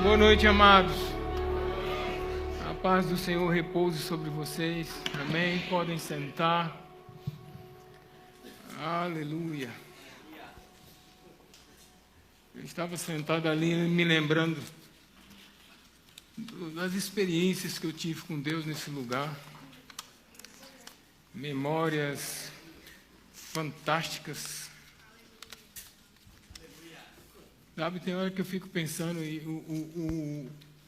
Boa noite, amados. A paz do Senhor repouse sobre vocês. Amém. Podem sentar. Aleluia. Eu estava sentado ali me lembrando das experiências que eu tive com Deus nesse lugar. Memórias fantásticas. Sabe, tem hora que eu fico pensando, e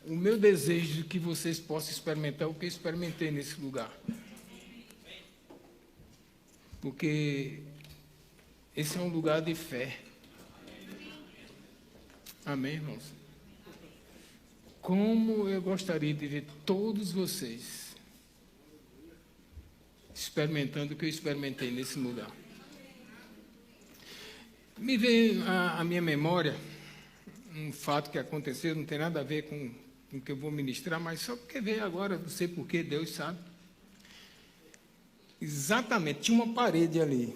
o meu desejo de que vocês possam experimentar o que eu experimentei nesse lugar. Porque esse é um lugar de fé. Amém, irmãos? Como eu gostaria de ver todos vocês experimentando o que eu experimentei nesse lugar. Me veio à minha memória um fato que aconteceu, não tem nada a ver com o que eu vou ministrar, mas só porque veio agora, não sei porquê, Deus sabe. Exatamente, tinha uma parede ali,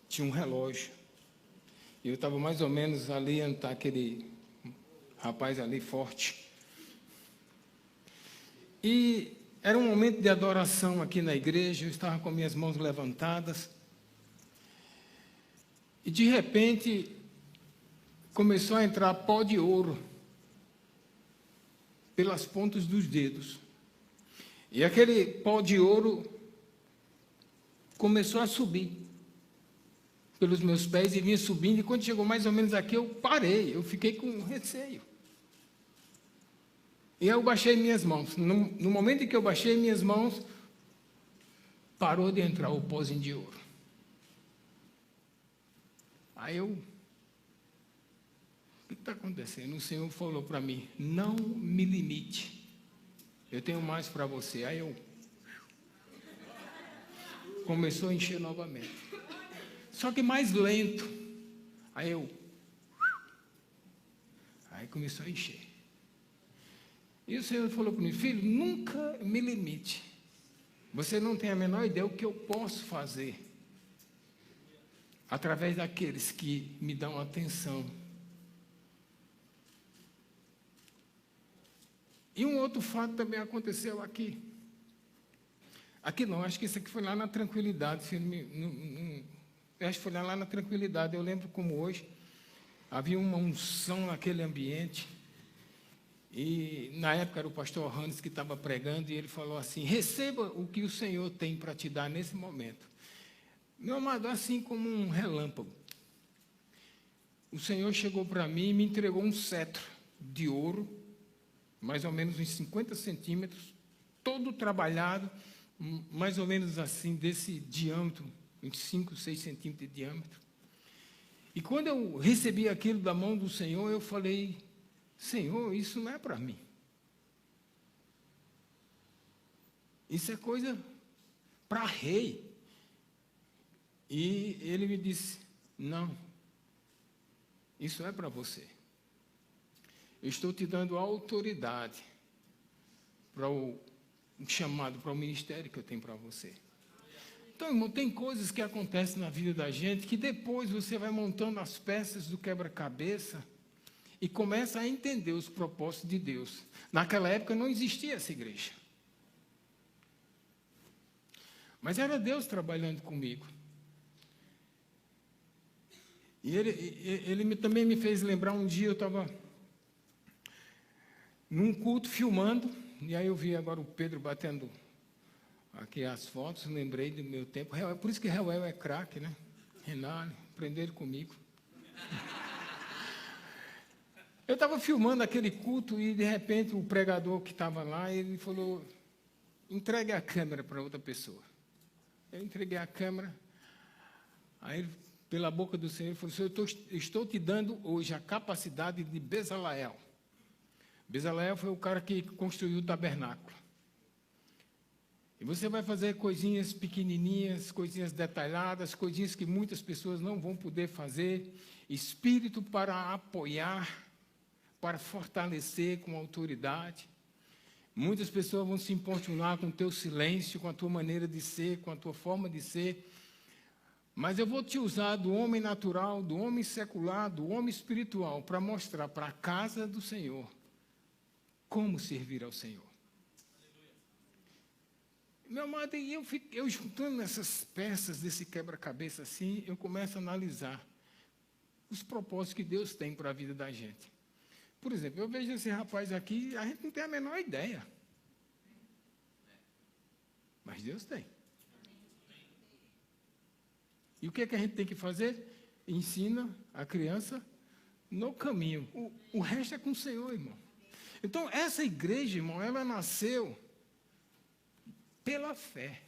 tinha um relógio. E eu estava mais ou menos ali, onde está aquele rapaz ali forte. E era um momento de adoração aqui na igreja, eu estava com minhas mãos levantadas. E de repente, começou a entrar pó de ouro pelas pontas dos dedos. E aquele pó de ouro começou a subir pelos meus pés e vinha subindo. E quando chegou mais ou menos aqui, eu parei, eu fiquei com receio. E eu baixei minhas mãos. No momento em que eu baixei minhas mãos, parou de entrar o pozinho de ouro. Aí eu... O que está acontecendo? O Senhor falou para mim, não me limite. Eu tenho mais para você. Aí eu... Começou a encher novamente. Só que mais lento. Aí eu... Aí começou a encher. E o Senhor falou para mim, filho, nunca me limite. Você não tem a menor ideia do que eu posso fazer através daqueles que me dão atenção. E um outro fato também aconteceu aqui. Aqui não, acho que isso aqui foi lá na Tranquilidade. Acho que foi lá na Tranquilidade. Eu lembro como hoje, havia uma unção naquele ambiente. E na época era o pastor Hannes que estava pregando, e ele falou assim, receba o que o Senhor tem para te dar nesse momento. Meu amado, assim como um relâmpago, o Senhor chegou para mim e me entregou um cetro de ouro, mais ou menos uns 50 centímetros, todo trabalhado, mais ou menos assim, desse diâmetro, uns 5, 6 centímetros de diâmetro. E quando eu recebi aquilo da mão do Senhor, eu falei, Senhor, isso não é para mim. Isso é coisa para rei. E ele me disse, não, isso é para você. Eu estou te dando autoridade para o chamado, para o ministério que eu tenho para você. Então, irmão, tem coisas que acontecem na vida da gente que depois você vai montando as peças do quebra-cabeça e começa a entender os propósitos de Deus. Naquela época não existia essa igreja. Mas era Deus trabalhando comigo. E ele também me fez lembrar, um dia eu estava num culto filmando, e aí eu vi agora o Pedro batendo aqui as fotos, lembrei do meu tempo. Por isso que Reuel é craque, né? Renale, aprenderam comigo. Eu estava filmando aquele culto e, de repente, o pregador que estava lá, ele falou, entregue a câmera para outra pessoa. Eu entreguei a câmera, aí ele, pela boca do Senhor, ele falou, Senhor, eu estou te dando hoje a capacidade de Bezaleel. Bezaleel foi o cara que construiu o tabernáculo. E você vai fazer coisinhas pequenininhas, coisinhas detalhadas, coisinhas que muitas pessoas não vão poder fazer. Espírito para apoiar, para fortalecer com autoridade. Muitas pessoas vão se importunar com o teu silêncio, com a tua maneira de ser, com a tua forma de ser. Mas eu vou te usar do homem natural, do homem secular, do homem espiritual, para mostrar para a casa do Senhor como servir ao Senhor. Meu amado, e eu juntando essas peças desse quebra-cabeça assim, eu começo a analisar os propósitos que Deus tem para a vida da gente. Por exemplo, eu vejo esse rapaz aqui, a gente não tem a menor ideia. Mas Deus tem. E o que é que a gente tem que fazer? Ensina a criança no caminho. O resto é com o Senhor, irmão. Então, essa igreja, irmão, ela nasceu pela fé.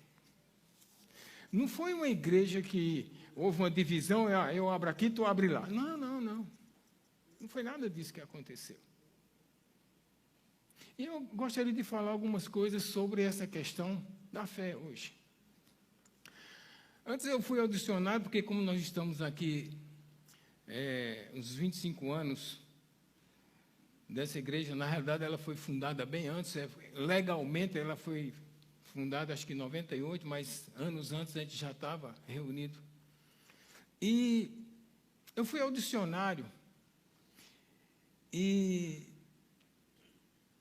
Não foi uma igreja que houve uma divisão, eu abro aqui, tu abre lá. Não, não, não. Não foi nada disso que aconteceu. E eu gostaria de falar algumas coisas sobre essa questão da fé hoje. Antes eu fui ao dicionário, porque como nós estamos aqui uns 25 anos dessa igreja, na realidade ela foi fundada bem antes, legalmente ela foi fundada acho que em 98, mas anos antes a gente já estava reunido. E eu fui ao dicionário e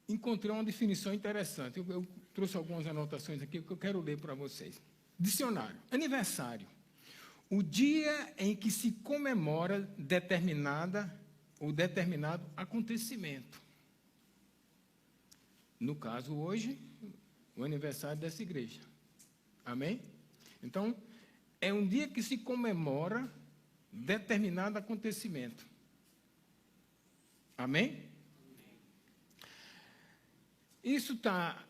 encontrei uma definição interessante. Eu trouxe algumas anotações aqui que eu quero ler para vocês. Dicionário. Aniversário. O dia em que se comemora determinado acontecimento. No caso, hoje, o aniversário dessa igreja. Amém? Então, é um dia que se comemora determinado acontecimento. Amém? Isso está...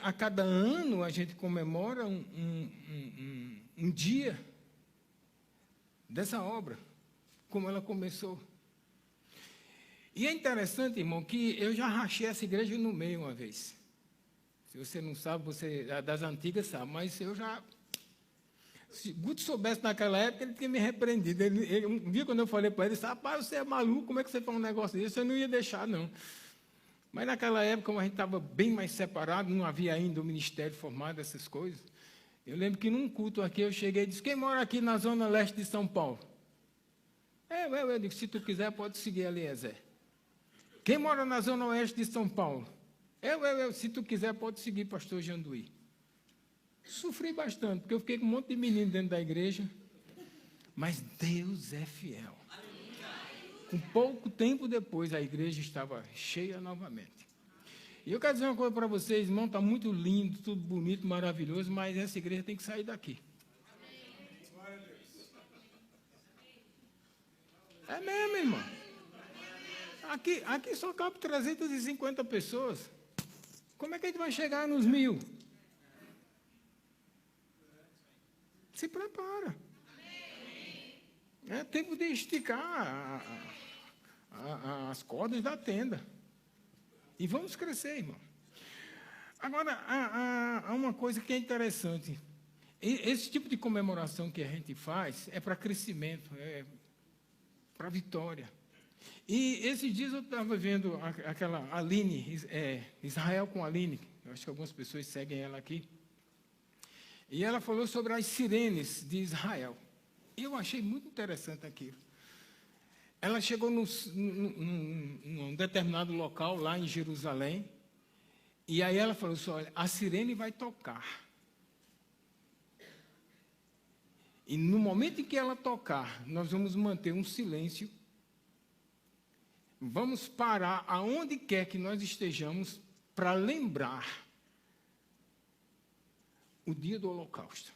a cada ano, a gente comemora um dia dessa obra, como ela começou. E é interessante, irmão, que eu já rachei essa igreja no meio uma vez. Se você não sabe, você das antigas sabe, mas eu já... Se Guto soubesse naquela época, ele tinha me repreendido. Um dia, quando eu falei para ele, ele disse, rapaz, você é maluco, como é que você faz um negócio desse? Eu não ia deixar, não. Mas naquela época, como a gente estava bem mais separado, não havia ainda o ministério formado, essas coisas. Eu lembro que num culto aqui, eu cheguei e disse, quem mora aqui na zona leste de São Paulo? Eu digo, se tu quiser, pode seguir ali, Zé. Quem mora na zona oeste de São Paulo? Se tu quiser, pode seguir, pastor Janduí. Sofri bastante, porque eu fiquei com um monte de menino dentro da igreja. Mas Deus é fiel. Com pouco tempo depois, a igreja estava cheia novamente. E eu quero dizer uma coisa para vocês, irmão, está muito lindo, tudo bonito, maravilhoso, mas essa igreja tem que sair daqui. É mesmo, irmão. Aqui só cabe 350 pessoas. Como é que a gente vai chegar nos 1000? Se prepara. É tempo de esticar as cordas da tenda. E vamos crescer, irmão. Agora, há uma coisa que é interessante. Esse tipo de comemoração que a gente faz é para crescimento, é para vitória. E esses dias eu estava vendo aquela Aline, Israel com Aline, eu acho que algumas pessoas seguem ela aqui. E ela falou sobre as sirenes de Israel. E eu achei muito interessante aquilo. Ela chegou num determinado local, lá em Jerusalém, e aí ela falou assim, olha, a sirene vai tocar. E no momento em que ela tocar, nós vamos manter um silêncio, vamos parar aonde quer que nós estejamos para lembrar o dia do Holocausto.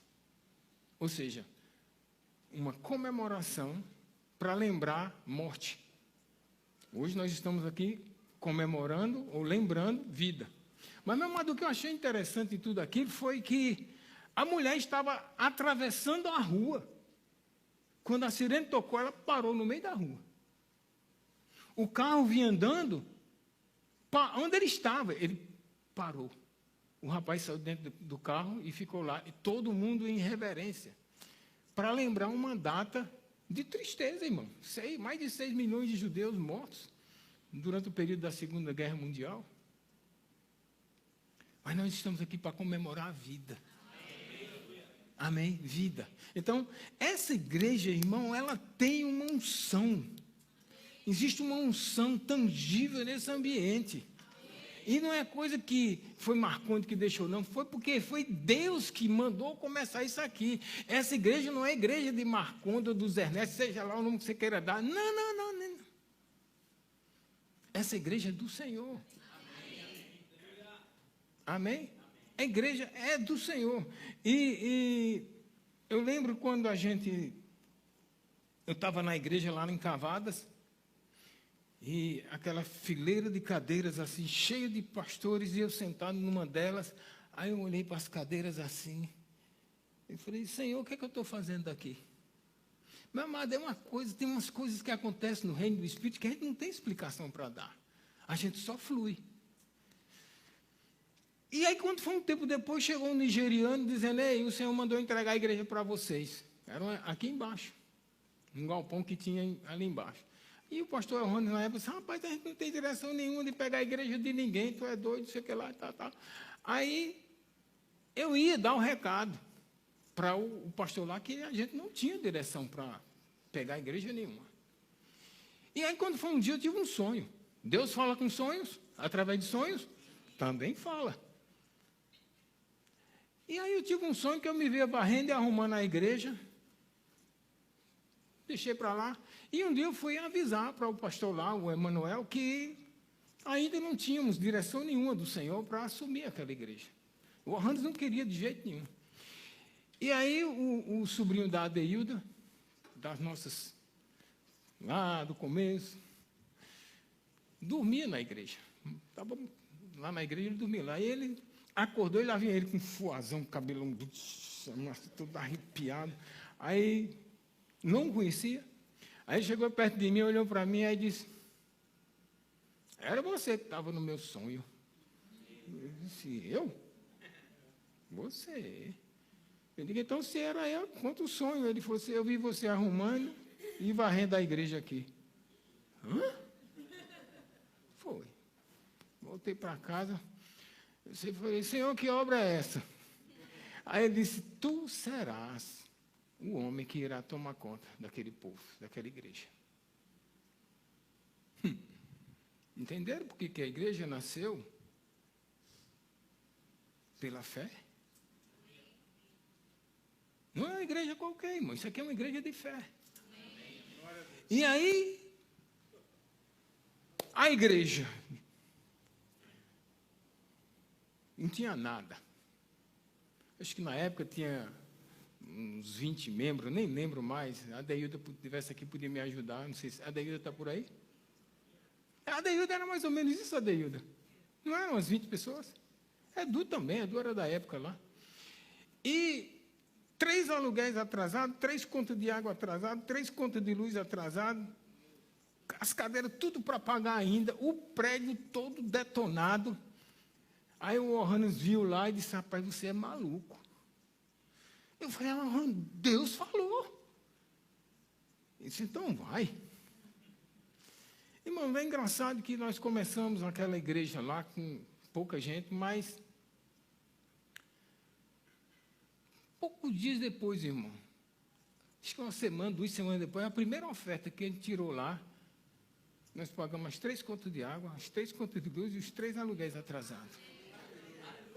Ou seja, uma comemoração para lembrar morte. Hoje nós estamos aqui comemorando ou lembrando vida. Mas, meu amado, o que eu achei interessante em tudo aquilo foi que a mulher estava atravessando a rua. Quando a sirene tocou, ela parou no meio da rua. O carro vinha andando, onde ele estava, ele parou. O rapaz saiu dentro do carro e ficou lá, e todo mundo em reverência, para lembrar uma data de tristeza, irmão. Mais de 6 milhões de judeus mortos durante o período da Segunda Guerra Mundial. Mas nós estamos aqui para comemorar a vida. Amém? Vida. Então, essa igreja, irmão, ela tem uma unção. Existe uma unção tangível nesse ambiente. E não é coisa que foi marcante que deixou, não. Foi porque foi Deus que mandou começar isso aqui. Essa igreja não é igreja de Marconda ou dos Ernesto, seja lá o nome que você queira dar. Não, não, não, não. Essa igreja é do Senhor. Amém? A igreja é do Senhor. E eu lembro quando eu estava na igreja lá em Cavadas, e aquela fileira de cadeiras assim, cheia de pastores, e eu sentado numa delas, aí eu olhei para as cadeiras assim, e falei, Senhor, o que é que eu estou fazendo aqui? Meu amado, tem umas coisas que acontecem no reino do Espírito que a gente não tem explicação para dar. A gente só flui. E aí, quando foi um tempo depois, chegou um nigeriano dizendo, ei, o Senhor mandou entregar a igreja para vocês. Era aqui embaixo, um galpão que tinha ali embaixo. E o pastor Rony, na época, disse, rapaz, a gente não tem direção nenhuma de pegar a igreja de ninguém, tu é doido, sei o que lá, tal. Aí, eu ia dar um recado para o pastor lá, que a gente não tinha direção para pegar a igreja nenhuma. E aí, quando foi um dia, eu tive um sonho. Deus fala com sonhos, através de sonhos, também fala. E aí, eu tive um sonho que eu me via varrendo e arrumando a igreja, deixei para lá. E um dia eu fui avisar para o pastor lá, o Emanuel, que ainda não tínhamos direção nenhuma do Senhor para assumir aquela igreja. O Orhandes não queria de jeito nenhum. E aí o sobrinho da Adeilda, das nossas, lá do começo, dormia na igreja. Estava lá na igreja, ele dormia lá. E ele acordou e lá vinha ele com um fuazão, cabelão todo arrepiado. Aí, não conhecia. Aí chegou perto de mim, olhou para mim e disse, era você que estava no meu sonho. Eu disse, eu? Você. Eu digo, então se era eu, conta o sonho. Ele falou assim, eu vi você arrumando e varrendo a igreja aqui. Hã? Foi. Voltei para casa. Eu falei, Senhor, que obra é essa? Aí ele disse, tu serás o homem que irá tomar conta daquele povo, daquela igreja. Entenderam por que a igreja nasceu? Pela fé? Não é uma igreja qualquer, irmão. Isso aqui é uma igreja de fé. E aí, a igreja não tinha nada. Acho que na época tinha uns 20 membros, nem lembro mais. A Adeilda, se estivesse aqui, podia me ajudar. Não sei se a Adeilda está por aí. A Adeilda era mais ou menos isso, a Adeilda. Não eram umas 20 pessoas? Edu também, Edu era da época lá. E 3 aluguéis atrasados, 3 contas de água atrasadas, 3 contas de luz atrasadas, as cadeiras tudo para pagar ainda, o prédio todo detonado. Aí o Orhanes viu lá e disse, rapaz, você é maluco. Eu falei, Deus falou. Ele disse, então vai. Irmão, é engraçado que nós começamos aquela igreja lá com pouca gente, mas poucos dias depois, irmão, acho que 1 semana, 2 semanas depois, a primeira oferta que ele tirou lá, nós pagamos as 3 contas de água, as 3 contas de luz e os 3 aluguéis atrasados.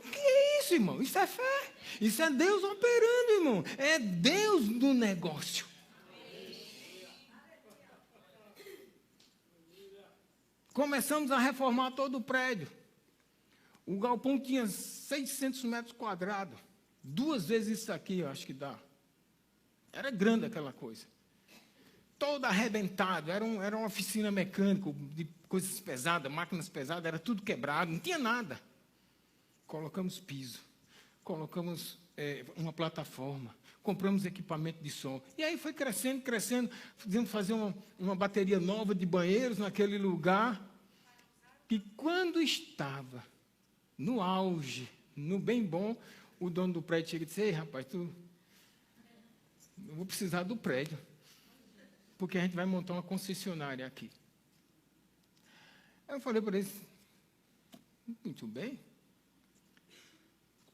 Que é isso, irmão? Isso é fé. Isso é Deus operando, irmão. É Deus no negócio. Começamos a reformar todo o prédio. O galpão tinha 600 metros quadrados. 2 vezes isso aqui, eu acho que dá. Era grande aquela coisa. Todo arrebentado. Era uma oficina mecânica, de coisas pesadas, máquinas pesadas, era tudo quebrado, não tinha nada. Colocamos piso, colocamos uma plataforma, compramos equipamento de som. E aí foi crescendo, fizemos fazer uma bateria nova de banheiros naquele lugar, que quando estava no auge, no bem bom, o dono do prédio chega e disse, ei, rapaz, eu vou precisar do prédio, porque a gente vai montar uma concessionária aqui. Aí eu falei para ele, muito bem.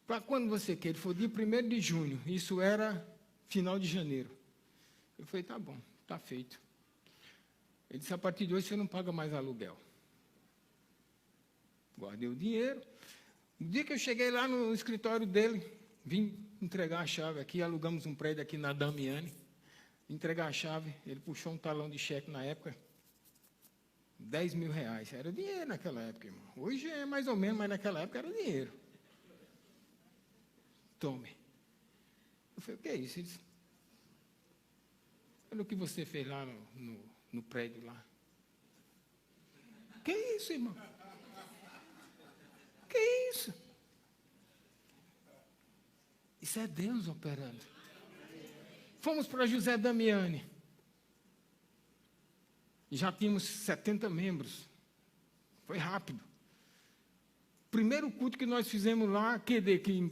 Para quando você quer? Ele falou, dia 1º de junho. Isso era final de janeiro. Eu falei, tá bom, está feito. Ele disse, a partir de hoje você não paga mais aluguel. Guardei o dinheiro. No dia que eu cheguei lá no escritório dele, vim entregar a chave aqui, alugamos um prédio aqui na Damiani, entregar a chave, ele puxou um talão de cheque na época, R$10.000. Era dinheiro naquela época, irmão. Hoje é mais ou menos, mas naquela época era dinheiro. Tome. Eu falei, o que é isso? Ele disse, olha o que você fez lá no prédio lá. Que isso, irmão? Que isso? Isso é Deus operando. Fomos para José Damiani. Já tínhamos 70 membros. Foi rápido. Primeiro culto que nós fizemos lá, que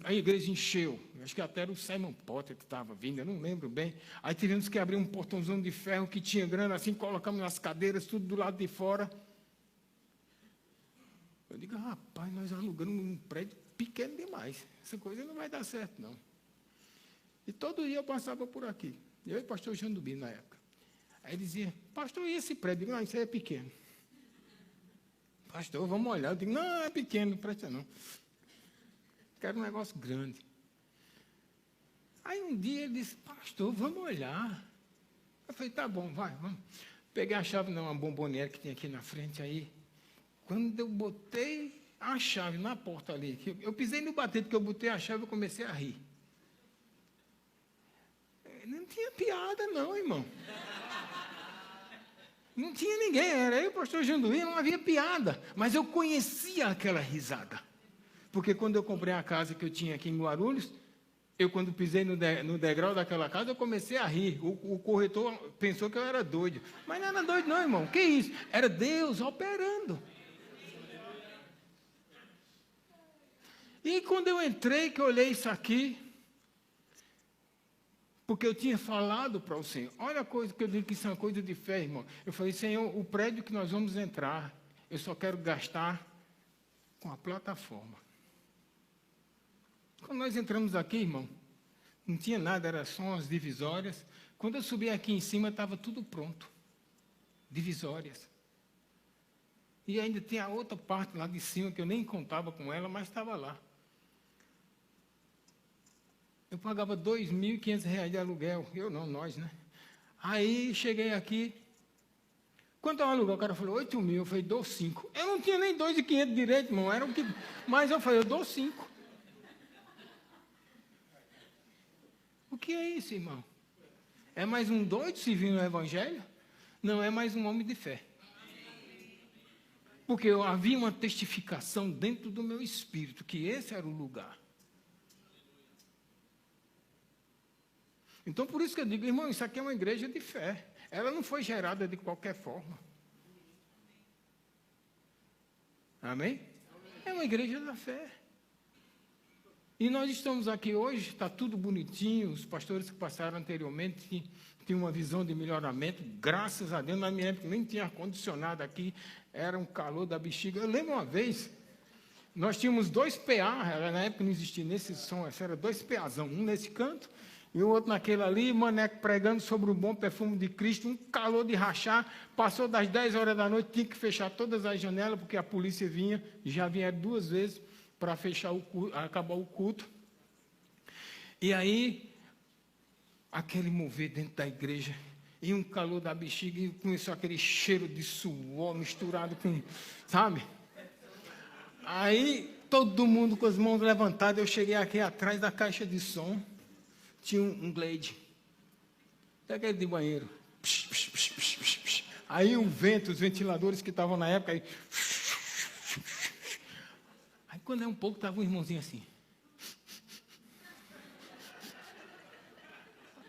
a igreja encheu. Acho que até era o Simon Potter que estava vindo, eu não lembro bem. Aí tivemos que abrir um portãozão de ferro que tinha grana, assim, colocamos nas cadeiras, tudo do lado de fora. Eu digo, rapaz, nós alugamos um prédio pequeno demais. Essa coisa não vai dar certo, não. E todo dia eu passava por aqui. Eu e o pastor Jandubi, na época. Aí dizia, pastor, e esse prédio? Eu digo, não, isso aí é pequeno. Pastor, vamos olhar. Eu digo, não, é pequeno, não presta não. Quero um negócio grande. Aí um dia ele disse, pastor, vamos olhar. Eu falei, tá bom, vai, vamos. Peguei a chave numa bomboniere que tinha aqui na frente aí. Quando eu botei a chave na porta ali, eu pisei no batente, que eu botei a chave e comecei a rir. Não tinha piada não, irmão. Não tinha ninguém, era eu e o pastor Janduí, não havia piada. Mas eu conhecia aquela risada. Porque quando eu comprei a casa que eu tinha aqui em Guarulhos, quando pisei no degrau daquela casa, eu comecei a rir. O corretor pensou que eu era doido. Mas não era doido não, irmão. Que isso? Era Deus operando. E quando eu entrei, que eu olhei isso aqui, porque eu tinha falado para o Senhor, olha a coisa que eu digo que isso é uma coisa de fé, irmão. Eu falei, Senhor, o prédio que nós vamos entrar, eu só quero gastar com a plataforma. Quando nós entramos aqui, irmão, não tinha nada, era só as divisórias. Quando eu subi aqui em cima, estava tudo pronto. Divisórias. E ainda tem a outra parte lá de cima, que eu nem contava com ela, mas estava lá. Eu pagava R$2.500 de aluguel. Eu não, nós, né? Aí cheguei aqui. Quanto é o aluguel? O cara falou, 8.000. Eu falei, dou 5. Eu não tinha nem 2.500 direito, irmão. Era o que... Mas eu falei, eu dou 5. O que é isso, irmão? É mais um doido servindo no Evangelho? Não, é mais um homem de fé. Porque havia uma testificação dentro do meu espírito, que esse era o lugar. Então, por isso que eu digo, irmão, isso aqui é uma igreja de fé. Ela não foi gerada de qualquer forma. Amém? É uma igreja da fé. E nós estamos aqui hoje, está tudo bonitinho, os pastores que passaram anteriormente tinham uma visão de melhoramento, graças a Deus, na minha época nem tinha ar-condicionado aqui, era um calor da bexiga. Eu lembro uma vez, nós tínhamos 2 PA, na época não existia nesse som, era 2 PAzão, um nesse canto, e o outro naquele ali, maneco pregando sobre o bom perfume de Cristo, um calor de rachar, passou das 10 horas da noite, tinha que fechar todas as janelas, porque a polícia vinha, já vinha 2 vezes para fechar acabar o culto. E aí, aquele mover dentro da igreja, e um calor da bexiga, e começou aquele cheiro de suor misturado com, sabe? Aí, todo mundo com as mãos levantadas, eu cheguei aqui atrás da caixa de som, tinha um Glade, daquele de banheiro. Psh, psh, psh, psh, psh, psh. Aí o vento, os ventiladores que estavam na época, aí quando é um pouco, estava um irmãozinho assim.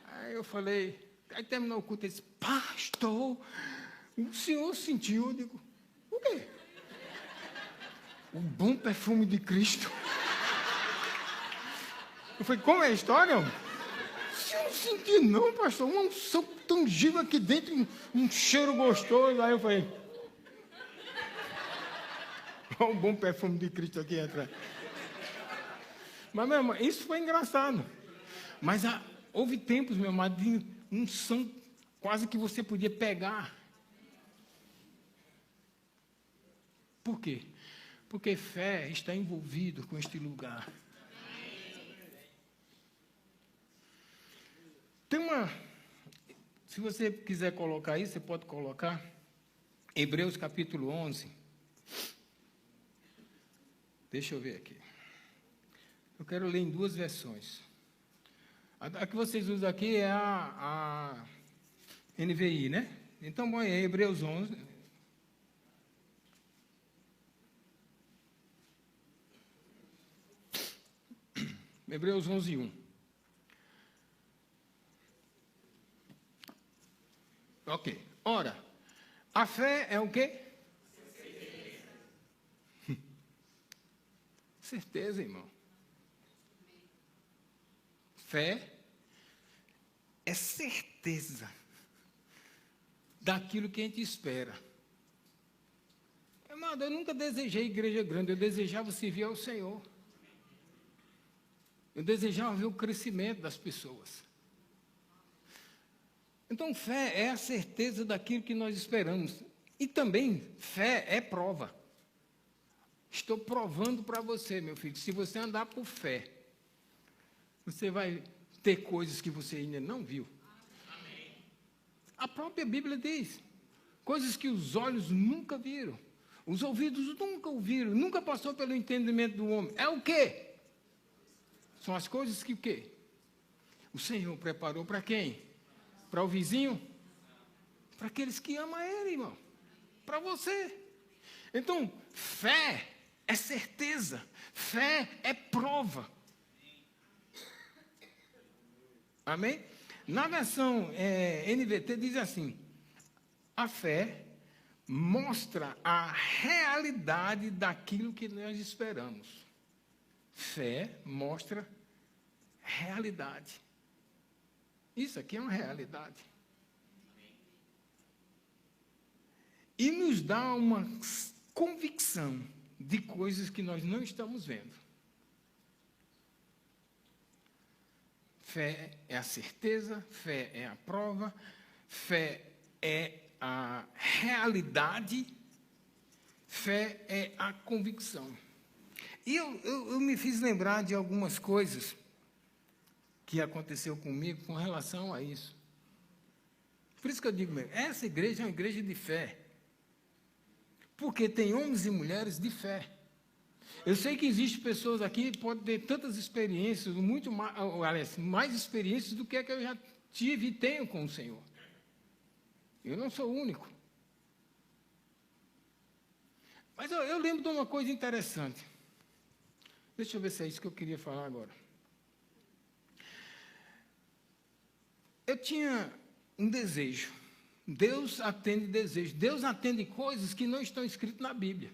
Aí eu falei, aí terminou o culto, ele disse, pastor, o senhor sentiu? Eu digo, o quê? O bom perfume de Cristo. Eu falei, como é a história? Eu não senti não, pastor, uma unção tangível aqui dentro, um cheiro gostoso. Aí eu falei, olha o bom perfume de Cristo aqui atrás. Mas, meu irmão, isso foi engraçado. Mas houve tempos, meu amado, de unção quase que você podia pegar. Por quê? Porque fé está envolvido com este lugar. Tem se você quiser colocar isso, você pode colocar Hebreus capítulo 11. Deixa eu ver aqui. Eu quero ler em duas versões. A que vocês usam aqui é a NVI, né? Então, bom, é Hebreus 11. Hebreus 11, 1. Ok. Ora, a fé é o quê? Certeza, irmão. Fé é certeza daquilo que a gente espera. Amado, eu nunca desejei igreja grande, eu desejava servir ao Senhor. Eu desejava ver o crescimento das pessoas. Então, fé é a certeza daquilo que nós esperamos. E também, fé é prova. Estou provando para você, meu filho, se você andar por fé, você vai ter coisas que você ainda não viu. Amém. A própria Bíblia diz, coisas que os olhos nunca viram, os ouvidos nunca ouviram, nunca passou pelo entendimento do homem. É o quê? São as coisas que o quê? O Senhor preparou para quem? Para o vizinho? Para aqueles que amam Ele, irmão. Para você. Então, fé é certeza. Fé é prova. Amém? Na versão NVT diz assim: a fé mostra a realidade daquilo que nós esperamos. Fé mostra realidade. Isso aqui é uma realidade. E nos dá uma convicção de coisas que nós não estamos vendo. Fé é a certeza, fé é a prova, fé é a realidade, fé é a convicção. E eu me fiz lembrar de algumas coisas que aconteceu comigo com relação a isso. Por isso que eu digo mesmo, essa igreja é uma igreja de fé. Porque tem homens e mulheres de fé. Eu sei que existem pessoas aqui que podem ter tantas experiências, muito mais, aliás, mais experiências do que eu já tive e tenho com o Senhor. Eu não sou o único. Mas eu lembro de uma coisa interessante. Deixa eu ver se é isso que eu queria falar agora. Eu tinha um desejo. Deus atende desejos. Deus atende coisas que não estão escritas na Bíblia.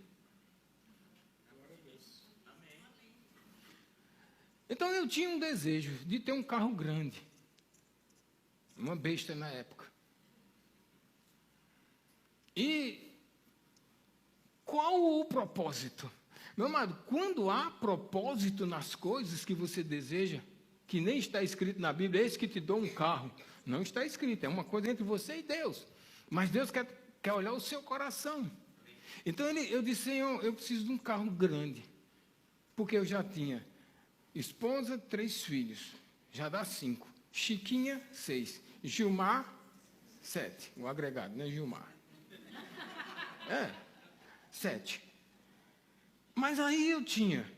Então eu tinha um desejo de ter um carro grande. Uma besta na época. E qual o propósito? Meu amado, quando há propósito nas coisas que você deseja, que nem está escrito na Bíblia, eis que te dou um carro. Não está escrito, é uma coisa entre você e Deus. Mas Deus quer olhar o seu coração. Então eu disse, Senhor, eu preciso de um carro grande. Porque eu já tinha esposa, 3 filhos. Já dá 5. Chiquinha, 6. Gilmar, 7. O agregado, né, Gilmar? 7. Mas aí eu tinha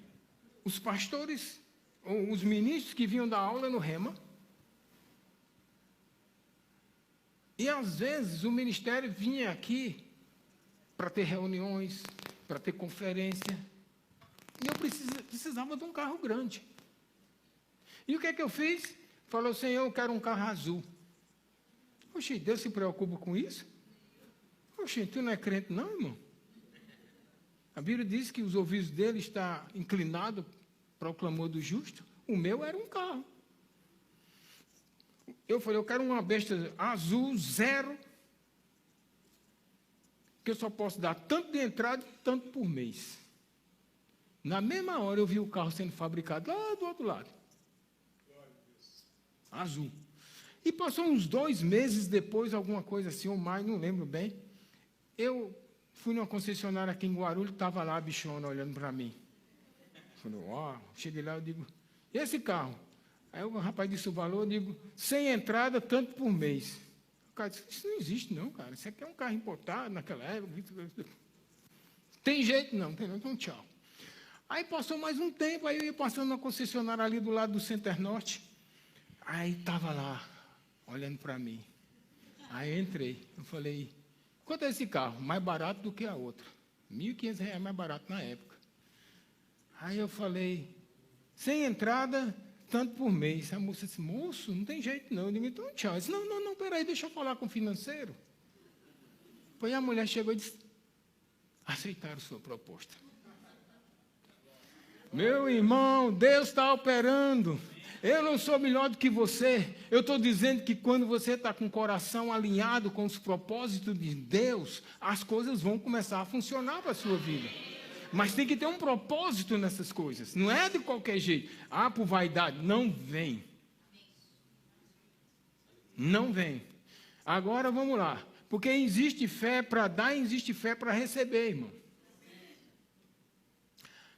os pastores, ou os ministros que vinham dar aula no Rema. E às vezes o ministério vinha aqui para ter reuniões, para ter conferência. E eu precisava de um carro grande. E o que é que eu fiz? Falou, Senhor, eu quero um carro azul. Oxe, Deus se preocupa com isso? Oxe, tu não é crente não, irmão? A Bíblia diz que os ouvidos dele estão inclinados para o clamor do justo. O meu era um carro. Eu falei, eu quero uma besta azul, 0, que eu só posso dar tanto de entrada e tanto por mês. Na mesma hora eu vi o carro sendo fabricado lá do outro lado. Azul. E passou uns 2 meses depois, alguma coisa assim, ou mais, não lembro bem. Eu Fui numa concessionária aqui em Guarulhos, estava lá a bichona olhando para mim. Falei, cheguei lá, eu digo, e esse carro? Aí o rapaz disse o valor, eu digo, sem entrada, tanto por mês. O cara disse, isso não existe não, cara, isso aqui é um carro importado naquela época. Tem jeito não, tem não, então tchau. Aí passou mais um tempo, aí eu ia passando na concessionária ali do lado do Center Norte, aí estava lá, olhando para mim. Aí eu entrei, eu falei, quanto é esse carro? Mais barato do que a outra. R$1.500 mais barato na época. Aí eu falei, sem entrada, tanto por mês. A moça disse, moço, não tem jeito não. Eu digo, então tchau. Eu disse, não, peraí, deixa eu falar com o financeiro. Depois a mulher chegou e disse, aceitaram sua proposta. Meu irmão, Deus está operando. Eu não sou melhor do que você. Eu estou dizendo que quando você está com o coração alinhado com os propósitos de Deus, as coisas vão começar a funcionar para a sua vida. Mas tem que ter um propósito nessas coisas. Não é de qualquer jeito. Por vaidade. Não vem. Não vem. Agora vamos lá. Porque existe fé para dar e existe fé para receber, irmão.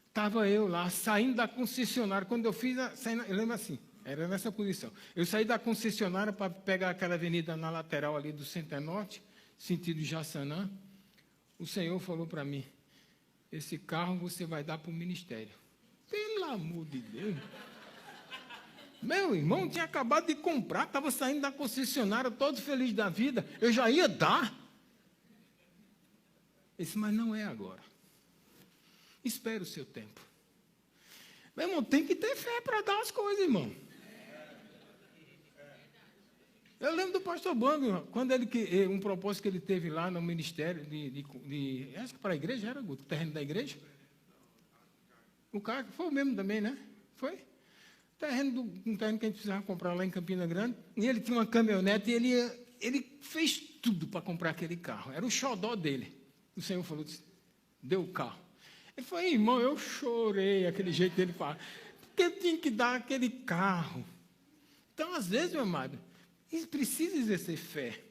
Estava eu lá, saindo da concessionária. Quando eu fiz, eu lembro assim, era nessa posição. Eu saí da concessionária para pegar aquela avenida na lateral ali do Center Norte, sentido Jaçanã. O Senhor falou para mim, esse carro você vai dar para o ministério. Pelo amor de Deus. Meu irmão tinha acabado de comprar, estava saindo da concessionária, todo feliz da vida. Eu já ia dar. Eu disse, mas não é agora. Espere o seu tempo. Meu irmão, tem que ter fé para dar as coisas, irmão. Eu lembro do pastor Bang, quando um propósito que ele teve lá no ministério, acho que para a igreja era o terreno da igreja. O cara foi o mesmo também, né? Foi? Um terreno que a gente precisava comprar lá em Campina Grande. E ele tinha uma caminhonete e ele fez tudo para comprar aquele carro. Era o xodó dele. O Senhor falou, deu o carro. Ele falou, irmão, eu chorei, aquele jeito dele falar. Porque eu tinha que dar aquele carro. Então, às vezes, meu amado, precisa exercer fé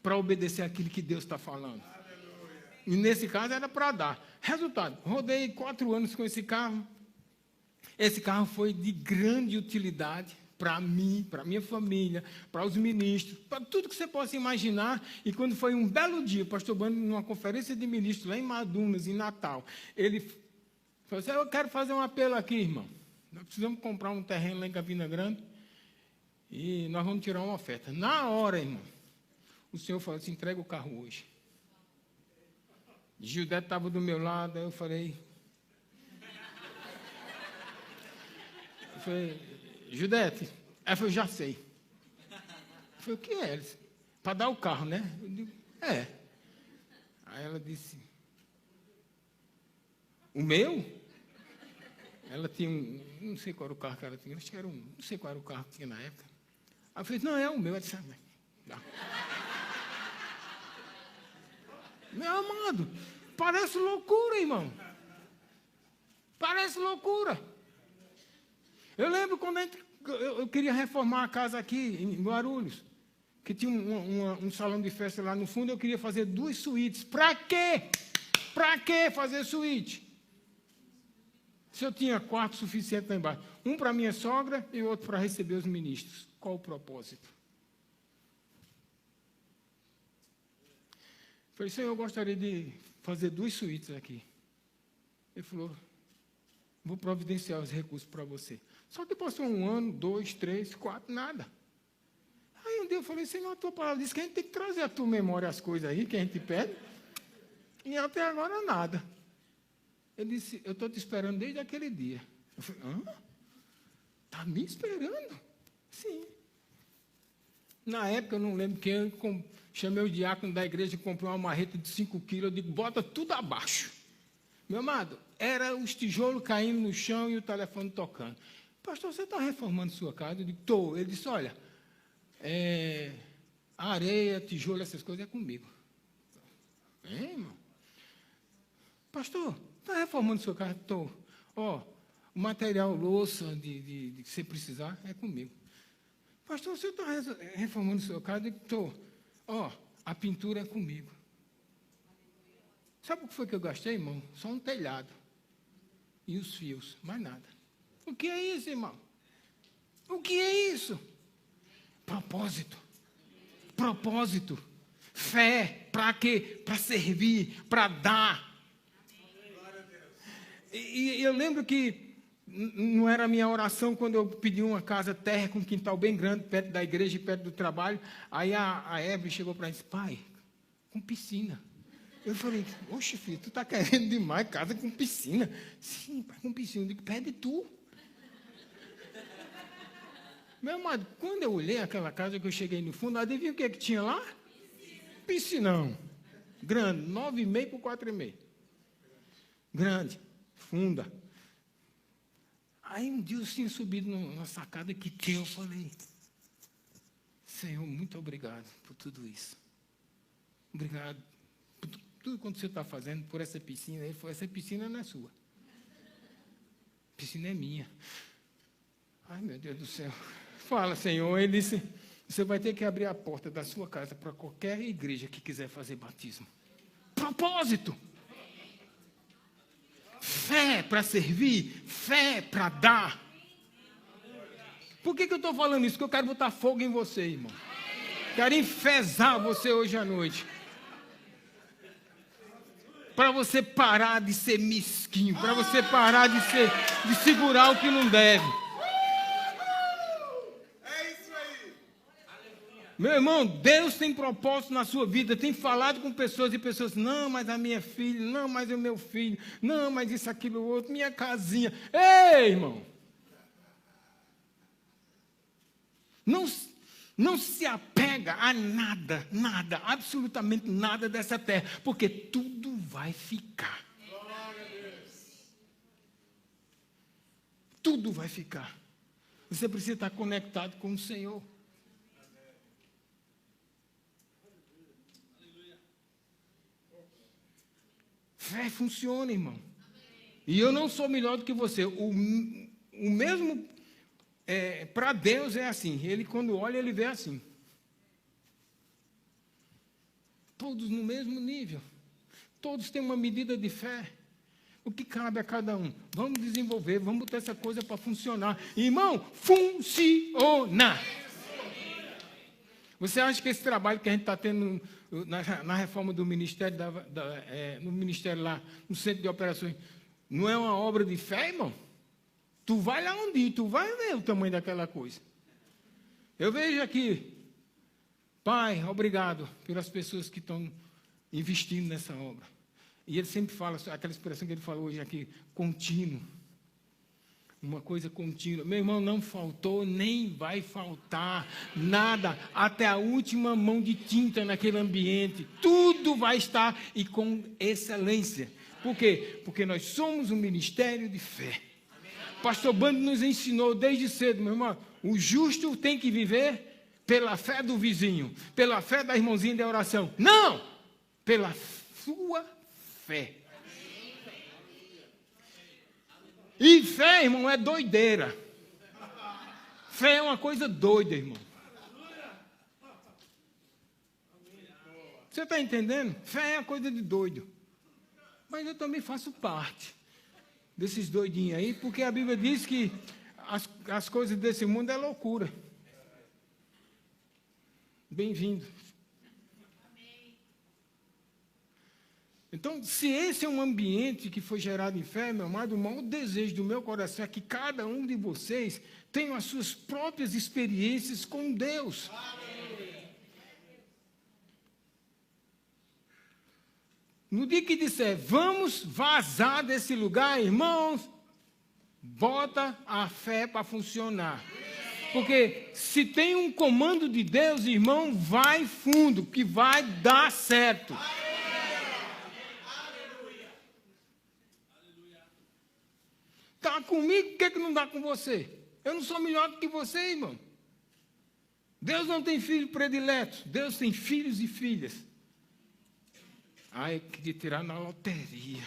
para obedecer aquilo que Deus está falando. Aleluia. E nesse caso era para dar. Resultado, rodei 4 anos com esse carro. Esse carro foi de grande utilidade para mim, para minha família, para os ministros, para tudo que você possa imaginar. E quando foi um belo dia, o pastor Bando, numa conferência de ministros lá em Madunas, em Natal, ele falou assim, eu quero fazer um apelo aqui, irmão. Nós precisamos comprar um terreno lá em Campina Grande e nós vamos tirar uma oferta. Na hora, irmão, o senhor falou assim, entrega o carro hoje. Gildete estava do meu lado, aí eu falei, Judete, ela falou, já sei. Eu falei, o que é? Para dar o carro, né? Eu digo, é. Aí ela disse, o meu? Ela tinha não sei qual era o carro que ela tinha, acho que era não sei qual era o carro que tinha na época. Aí eu falei, não, é o meu. Ela disse, dá. Meu amado, parece loucura, irmão. Parece loucura. Eu lembro quando eu queria reformar a casa aqui, em Guarulhos, que tinha um salão de festa lá no fundo, eu queria fazer 2 suítes. Para quê? Para que fazer suíte? Se eu tinha quarto suficiente lá embaixo. Um para minha sogra e outro para receber os ministros. Qual o propósito? Eu falei, Senhor, eu gostaria de fazer 2 suítes aqui. Ele falou, vou providenciar os recursos para você. Só que passou 1 ano, 2, 3, 4, nada. Aí um dia eu falei, Senhor, a tua palavra diz que a gente tem que trazer à tua memória as coisas aí que a gente pede. E até agora nada. Ele disse, eu estou te esperando desde aquele dia. Eu falei, está me esperando? Sim. Na época, eu não lembro quem, eu chamei o diácono da igreja e comprei uma marreta de 5 quilos. Eu digo, bota tudo abaixo. Meu amado, era os tijolos caindo no chão e o telefone tocando. Pastor, você está reformando sua casa? Eu digo, estou. Ele disse, olha, areia, tijolo, essas coisas é comigo. Irmão? Pastor, está reformando sua casa? Estou. O material, louça, de que você precisar, é comigo. Pastor, você está reformando sua casa? Eu digo, estou. A pintura é comigo. Sabe o que foi que eu gastei, irmão? Só um telhado. E os fios, mais nada. O que é isso, irmão? O que é isso? Propósito. Propósito. Fé. Para quê? Para servir, para dar. E eu lembro que não era a minha oração quando eu pedi uma casa terra com um quintal bem grande, perto da igreja e perto do trabalho. Aí a Evelyn chegou para mim e disse, pai, com piscina. Eu falei, oxe, filho, tu está querendo demais casa com piscina. Sim, pai, com piscina. Eu digo, pede tu. Meu amado, quando eu olhei aquela casa que eu cheguei no fundo, adivinha o que tinha lá? Piscinão. Grande, 9,5 por 4,5. Grande, funda. Aí um dia eu tinha subido na sacada que tinha, eu falei, Senhor, muito obrigado por tudo isso. Obrigado por tudo quanto você está fazendo, por essa piscina. Ele falou, essa piscina não é sua. A piscina é minha. Ai, meu Deus do céu. Fala, Senhor. Ele disse, você vai ter que abrir a porta da sua casa para qualquer igreja que quiser fazer batismo. Propósito. Fé para servir, fé para dar. Por que eu estou falando isso? Porque eu quero botar fogo em você, irmão. Quero enfezar você hoje à noite. Para você parar de ser mesquinho, para você parar de segurar o que não deve. Meu irmão, Deus tem propósito na sua vida, tem falado com pessoas e pessoas, não, mas a minha filha, não, mas o meu filho, não, mas isso, aquilo, outro, minha casinha. Ei, irmão! Não se apega a nada, nada, absolutamente nada dessa terra, porque tudo vai ficar. Tudo vai ficar. Você precisa estar conectado com o Senhor. Fé funciona, irmão. E eu não sou melhor do que você. O mesmo, para Deus é assim. Ele, quando olha, ele vê assim. Todos no mesmo nível. Todos têm uma medida de fé. O que cabe a cada um? Vamos desenvolver, vamos botar essa coisa para funcionar. Irmão, funciona. Você acha que esse trabalho que a gente está tendo na reforma do Ministério, no Ministério lá, no Centro de Operações, não é uma obra de fé, irmão? Tu vai lá um dia, tu vai ver o tamanho daquela coisa. Eu vejo aqui, Pai, obrigado pelas pessoas que estão investindo nessa obra. E ele sempre fala, aquela expressão que ele falou hoje aqui, contínuo. Uma coisa contínua. Meu irmão, não faltou, nem vai faltar nada, até a última mão de tinta naquele ambiente. Tudo vai estar e com excelência. Por quê? Porque nós somos um ministério de fé. Pastor Bando nos ensinou desde cedo, meu irmão, o justo tem que viver pela fé do vizinho, pela fé da irmãozinha de oração. Não! Pela sua fé. E fé, irmão, é doideira. Fé é uma coisa doida, irmão. Você está entendendo? Fé é uma coisa de doido. Mas eu também faço parte desses doidinhos aí, porque a Bíblia diz que as coisas desse mundo é loucura. Bem-vindo. Então, se esse é um ambiente que foi gerado em fé, meu amado, o maior desejo do meu coração é que cada um de vocês tenha as suas próprias experiências com Deus. No dia que disser, vamos vazar desse lugar, irmãos, bota a fé para funcionar. Porque se tem um comando de Deus, irmão, vai fundo, que vai dar certo. Está comigo, por que não dá com você? Eu não sou melhor do que você, irmão. Deus não tem filho predileto. Deus tem filhos e filhas. Eu queria tirar na loteria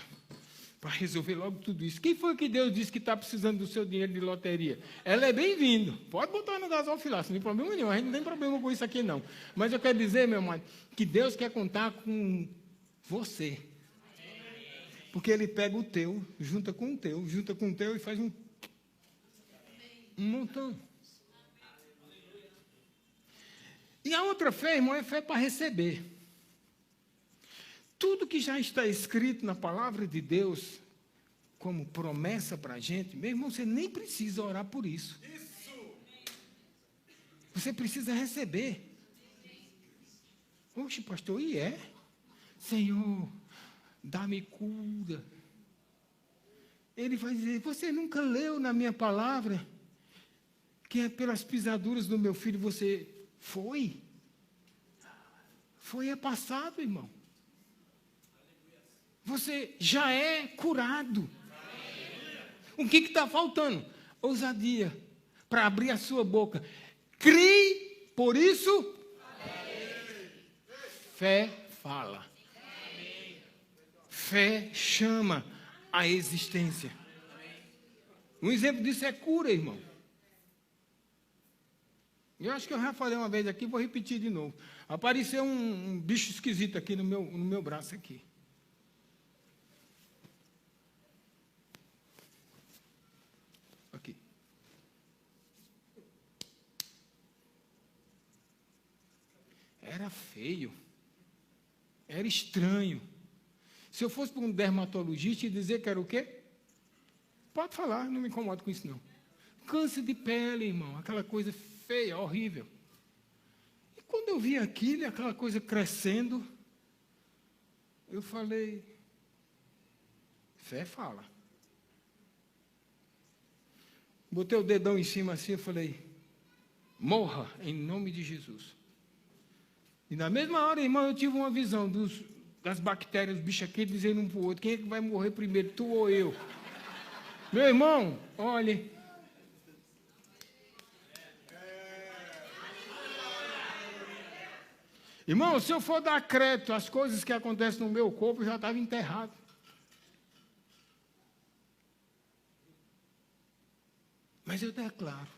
para resolver logo tudo isso. Quem foi que Deus disse que está precisando do seu dinheiro de loteria? Ela é bem-vindo. Pode botar no gasofilaço, não tem problema nenhum. A gente não tem problema com isso aqui, não. Mas eu quero dizer, meu irmão, que Deus quer contar com você. Porque ele pega o teu, junta com o teu, junta com o teu e faz um montão. E a outra fé, irmão, é fé para receber. Tudo que já está escrito na palavra de Deus, como promessa para a gente, meu irmão, você nem precisa orar por isso. Você precisa receber. Oxe, pastor, e é? Senhor, dá-me cura. Ele vai dizer, você nunca leu na minha palavra que é pelas pisaduras do meu filho você foi? Foi passado, irmão. Você já é curado. O que está faltando? Ousadia para abrir a sua boca. Crie, por isso, fé fala. Fé chama a existência. Um exemplo disso é cura, irmão. Eu acho que eu já falei uma vez aqui, vou repetir de novo. Apareceu um bicho esquisito aqui no meu braço aqui. Aqui. Era feio. Era estranho. Se eu fosse para um dermatologista e dizer que era o quê? Pode falar, não me incomodo com isso não. Câncer de pele, irmão, aquela coisa feia, horrível. E quando eu vi aquilo, aquela coisa crescendo, eu falei, fé fala. Botei o dedão em cima assim, eu falei, morra em nome de Jesus. E na mesma hora, irmão, eu tive uma visão das bactérias, dos bichos aqui, dizendo um para o outro, quem é que vai morrer primeiro, tu ou eu? Meu irmão, olhe. Irmão, se eu for dar crédito às coisas que acontecem no meu corpo, eu já estava enterrado. Mas eu declaro.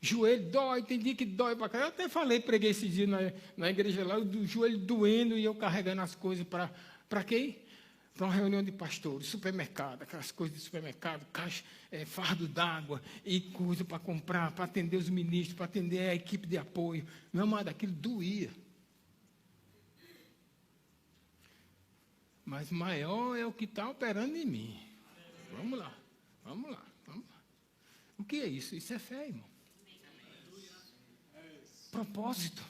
Joelho dói, tem dia que dói para cá. Eu até falei, preguei esse dia na igreja lá, o joelho doendo e eu carregando as coisas para quem? Para uma reunião de pastores, supermercado, aquelas coisas de supermercado, caixa, fardo d'água e coisa para comprar, para atender os ministros, para atender a equipe de apoio. Meu amado, aquilo doía. Mas maior é o que está operando em mim. Vamos lá, vamos lá, vamos lá. O que é isso? Isso é fé, irmão. Propósito.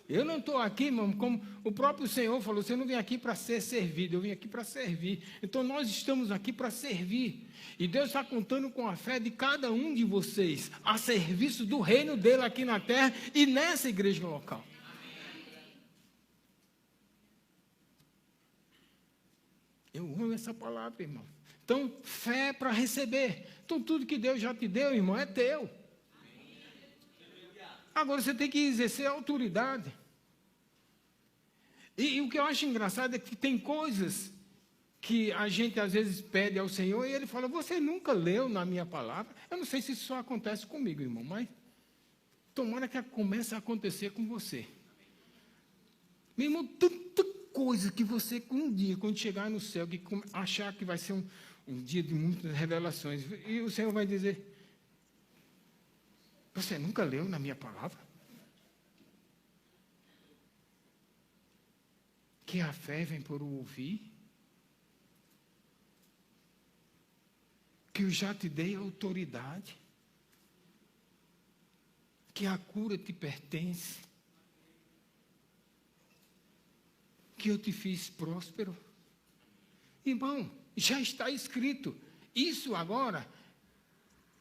Eu não estou aqui, irmão, como o próprio Senhor falou, você não vem aqui para ser servido, eu vim aqui para servir. Então, nós estamos aqui para servir. E Deus está contando com a fé de cada um de vocês, a serviço do reino dele aqui na terra e nessa igreja local. Eu amo essa palavra, irmão. Então, fé para receber. Então, tudo que Deus já te deu, irmão, é teu. Agora você tem que exercer a autoridade. E o que eu acho engraçado é que tem coisas que a gente às vezes pede ao Senhor e Ele fala, você nunca leu na minha palavra? Eu não sei se isso só acontece comigo, irmão, mas tomara que comece a acontecer com você. Meu irmão, tanta coisa que você, um dia, quando chegar no céu, que achar que vai ser um dia de muitas revelações, e o Senhor vai dizer, você nunca leu na minha palavra? Que a fé vem por ouvir? Que eu já te dei autoridade? Que a cura te pertence? Que eu te fiz próspero? Irmão, já está escrito. Isso agora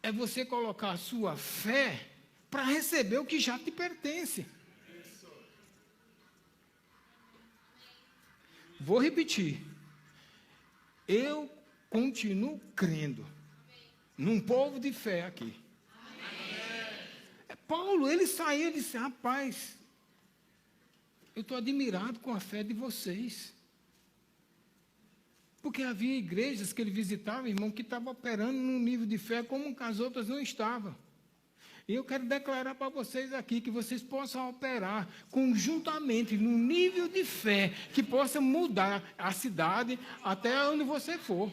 é você colocar a sua fé para receber o que já te pertence. Vou repetir. Eu continuo crendo num povo de fé aqui. Paulo, ele saiu e disse, rapaz, eu estou admirado com a fé de vocês. Porque havia igrejas que ele visitava, irmão, que estavam operando num nível de fé como as outras não estavam. E eu quero declarar para vocês aqui que vocês possam operar conjuntamente num nível de fé que possa mudar a cidade até onde você for.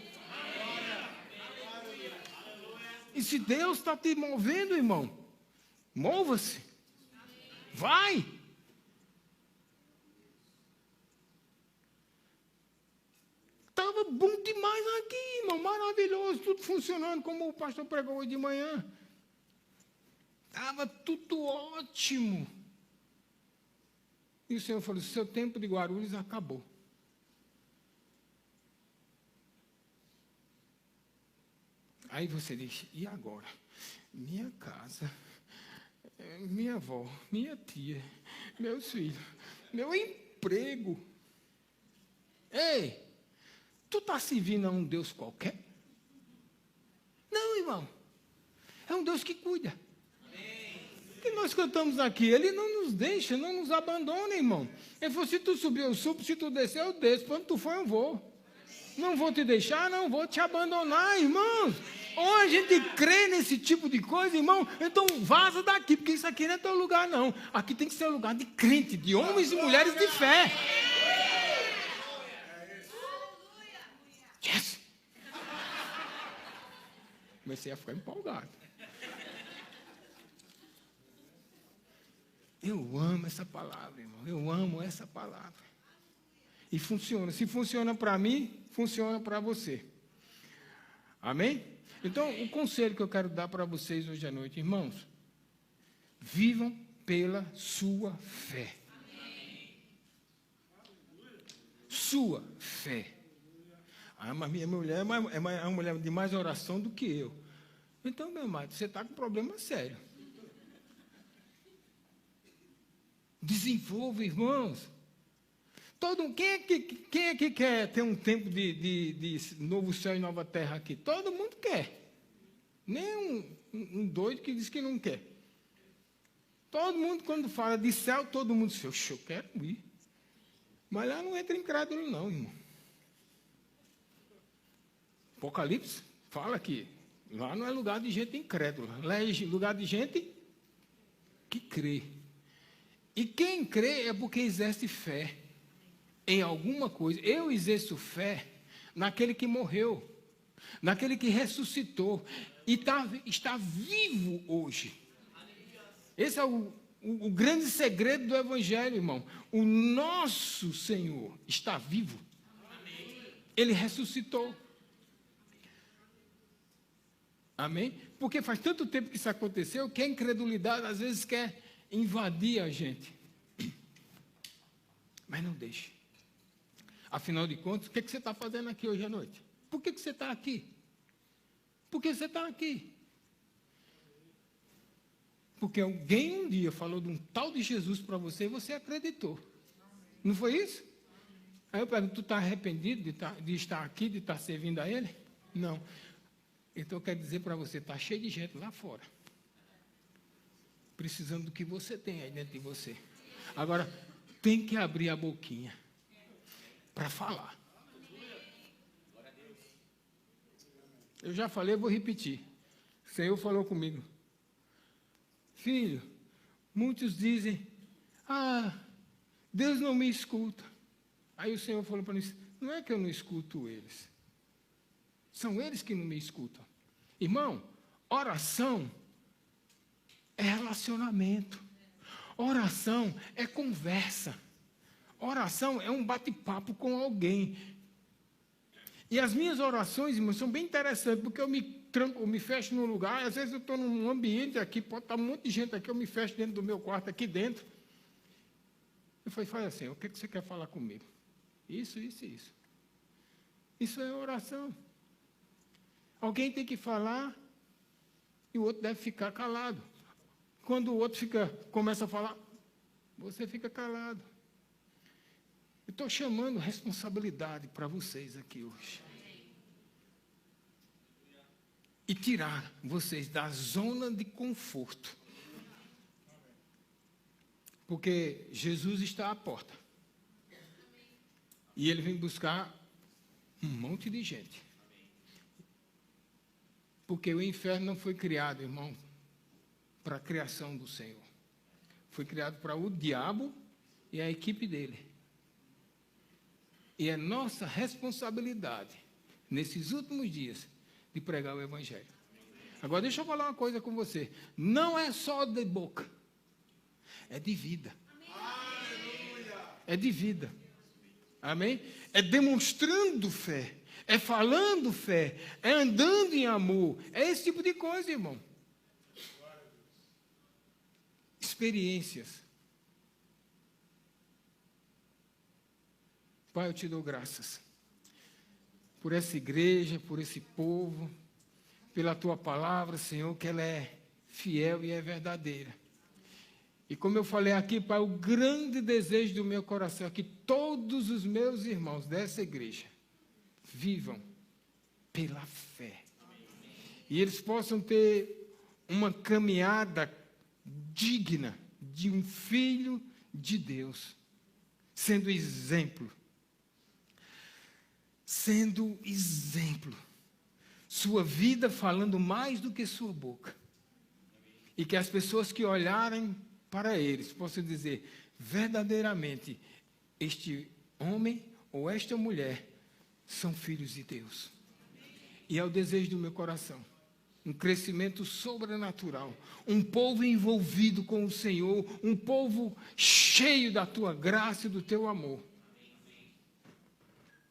E se Deus está te movendo, irmão, mova-se. Vai. Estava bom demais aqui, irmão, maravilhoso, tudo funcionando como o pastor pregou hoje de manhã. Estava tudo ótimo. E o Senhor falou, seu tempo de Guarulhos acabou. Aí você diz, e agora? Minha casa, minha avó, minha tia, meus filhos, meu emprego. Ei, tu está servindo a um Deus qualquer? Não, irmão. É um Deus que cuida. Que nós cantamos aqui, Ele não nos deixa, não nos abandona, irmão. Ele falou, se tu subir, eu subo, se tu descer, eu desço. Quando tu for, eu vou. Não vou te deixar, não vou te abandonar, irmão. Ou a gente crê nesse tipo de coisa, irmão, então vaza daqui, porque isso aqui não é teu lugar, não. Aqui tem que ser um lugar de crente, de homens e mulheres de fé. Yes! Comecei a ficar empolgado. Eu amo essa palavra, irmão. Eu amo essa palavra. E funciona. Se funciona para mim, funciona para você. Amém? Então, o conselho que eu quero dar para vocês hoje à noite, irmãos, vivam pela sua fé. Sua fé. Ah, mas minha mulher é uma mulher de mais oração do que eu. Então, meu amado, você está com um problema sério. Desenvolva, irmãos. Quem é que quer ter um tempo de novo céu e nova terra aqui? Todo mundo quer. Nem um doido que diz que não quer. Todo mundo, quando fala de céu, todo mundo diz, eu quero ir. Mas lá não entra incrédulo, não, irmão. Apocalipse fala que lá não é lugar de gente incrédula. Lá é lugar de gente que crê. E quem crê é porque exerce fé em alguma coisa. Eu exerço fé naquele que morreu, naquele que ressuscitou e está vivo hoje. Esse é o grande segredo do Evangelho, irmão. O nosso Senhor está vivo. Ele ressuscitou. Amém? Porque faz tanto tempo que isso aconteceu que a incredulidade às vezes quer invadir a gente. Mas não deixe. Afinal de contas, o que você está fazendo aqui hoje à noite? Por que você está aqui? Por que você está aqui? Porque alguém um dia falou de um tal de Jesus para você e você acreditou. Não foi isso? Aí eu pergunto, tu está arrependido de estar aqui, de estar servindo a Ele? Não. Então eu quero dizer para você, está cheio de gente lá fora. Precisando do que você tem aí dentro de você. Agora, tem que abrir a boquinha para falar. Eu já falei, vou repetir. O Senhor falou comigo. Filho, muitos dizem, Deus não me escuta. Aí o Senhor falou para mim, não é que eu não escuto eles. São eles que não me escutam. Irmão, oração é relacionamento. Oração é conversa. Oração é um bate-papo com alguém. E as minhas orações, irmãos, são bem interessantes, porque eu me tranco, eu me fecho num lugar, às vezes eu estou num ambiente aqui, pode estar um monte de gente aqui, eu me fecho dentro do meu quarto, aqui dentro. Eu falei, faz assim, o que você quer falar comigo? Isso, isso e isso. Isso é oração. Alguém tem que falar e o outro deve ficar calado. Quando o outro começa a falar, você fica calado. Eu estou chamando responsabilidade para vocês aqui hoje. E tirar vocês da zona de conforto. Porque Jesus está à porta. E Ele vem buscar um monte de gente. Porque o inferno não foi criado, irmão, para a criação do Senhor. Foi criado para o diabo e a equipe dele. E é nossa responsabilidade, nesses últimos dias, de pregar o Evangelho. Agora, deixa eu falar uma coisa com você. Não é só de boca, é de vida. É de vida. Amém? É demonstrando fé, é falando fé, é andando em amor. É esse tipo de coisa, irmão. Experiências. Pai, eu te dou graças por essa igreja, por esse povo, pela tua palavra, Senhor, que ela é fiel e é verdadeira. E como eu falei aqui, Pai, o grande desejo do meu coração é que todos os meus irmãos dessa igreja vivam pela fé. E eles possam ter uma caminhada digna de um filho de Deus, sendo exemplo. Sendo exemplo. Sua vida falando mais do que sua boca. E que as pessoas que olharem para eles possam dizer, verdadeiramente, este homem ou esta mulher são filhos de Deus. E é o desejo do meu coração. Um crescimento sobrenatural. Um povo envolvido com o Senhor. Um povo cheio da tua graça e do teu amor.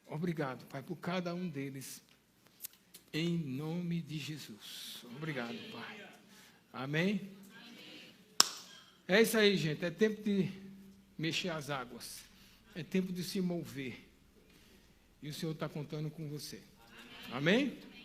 Obrigado, Pai, por cada um deles. Em nome de Jesus. Obrigado, Pai. Amém? É isso aí, gente. É tempo de mexer as águas. É tempo de se mover. E o Senhor está contando com você. Amém?